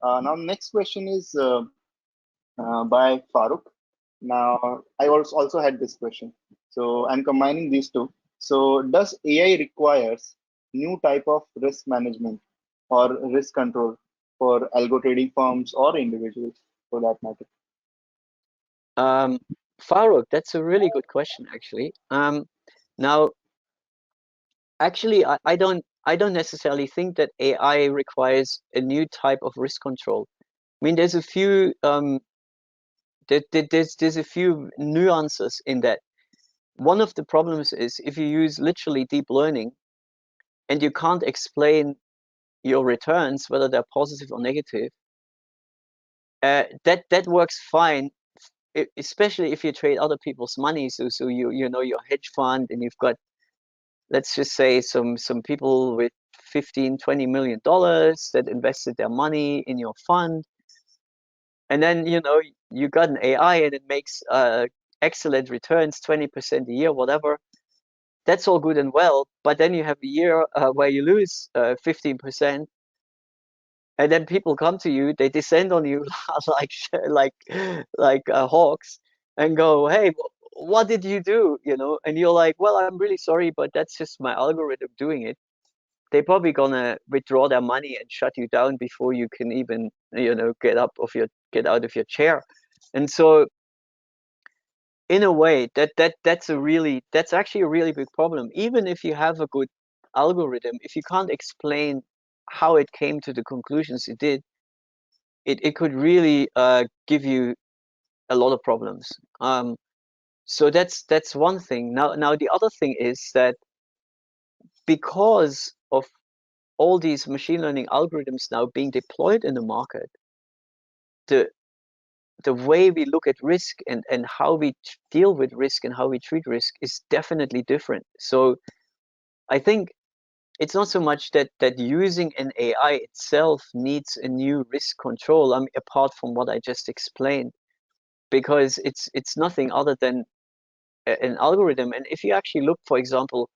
Now, next question is by Farooq. Now, I also had this question. So I'm combining these two. So does AI requires new type of risk management or risk control for algo trading firms or individuals for that matter? Um, Farooq, that's a really good question, actually. Now, actually, I don't necessarily think that AI requires a new type of risk control. I mean, there's a few there's a few nuances in that. One of the problems is if you use literally deep learning and you can't explain your returns, whether they're positive or negative, that works fine, especially if you trade other people's money. So you know your hedge fund, and you've got, let's just say, some people with 15-20 million dollars that invested their money in your fund, and then you got an AI and it makes excellent returns, 20% a year, whatever. That's all good and well, but then you have a year where you lose 15%, and then people come to you, they descend on you like hawks, and go, "Hey, what did you do?" And you're like, "Well, I'm really sorry, but that's just my algorithm doing it." They're probably gonna withdraw their money and shut you down before you can even get out of your chair. And so, in a way, that's actually a really big problem. Even if you have a good algorithm, if you can't explain how it came to the conclusions it did, it could really give you a lot of problems. So that's one thing. Now the other thing is that because of all these machine learning algorithms now being deployed in the market, the the way we look at risk and how we deal with risk and how we treat risk is definitely different. So I think it's not so much that using an AI itself needs a new risk control, apart from what I just explained, because it's nothing other than an algorithm. And if you actually look, for example,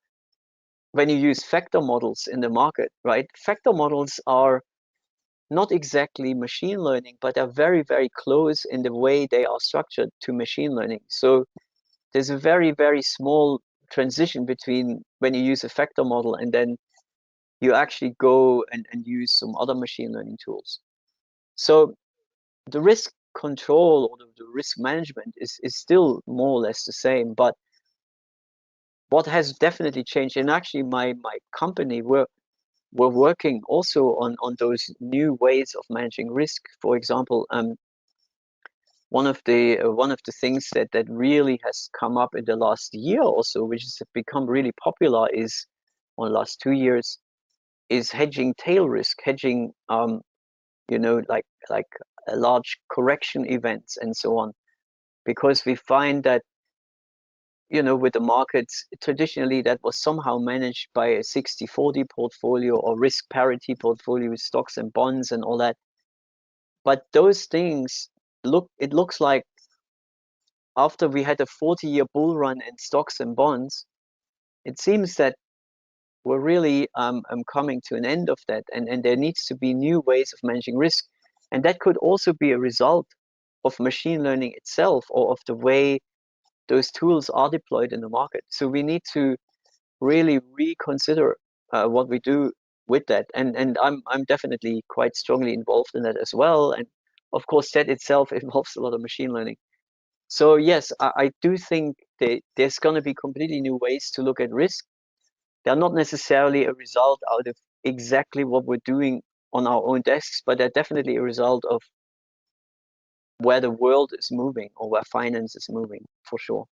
when you use factor models in the market, right? Factor models are not exactly machine learning, but are very, very close in the way they are structured to machine learning. So there's a very, very small transition between when you use a factor model and then you actually go and use some other machine learning tools. So the risk control or the risk management is still more or less the same, but what has definitely changed, and actually my company, we're working also on those new ways of managing risk. For example, one of the things that really has come up in the last year or so, which has become really popular, is, or the last 2 years, is hedging tail risk, hedging like a large correction events and so on, because we find that with the markets, traditionally that was somehow managed by a 60-40 portfolio or risk parity portfolio with stocks and bonds and all that. But those things it looks like after we had a 40-year bull run in stocks and bonds, it seems that we're really coming to an end of that, and there needs to be new ways of managing risk. And that could also be a result of machine learning itself, or of the way those tools are deployed in the market. So we need to really reconsider what we do with that. And I'm definitely quite strongly involved in that as well. And of course, that itself involves a lot of machine learning. So yes, I do think there's going to be completely new ways to look at risk. They're not necessarily a result out of exactly what we're doing on our own desks, but they're definitely a result of where the world is moving or where finance is moving, for sure.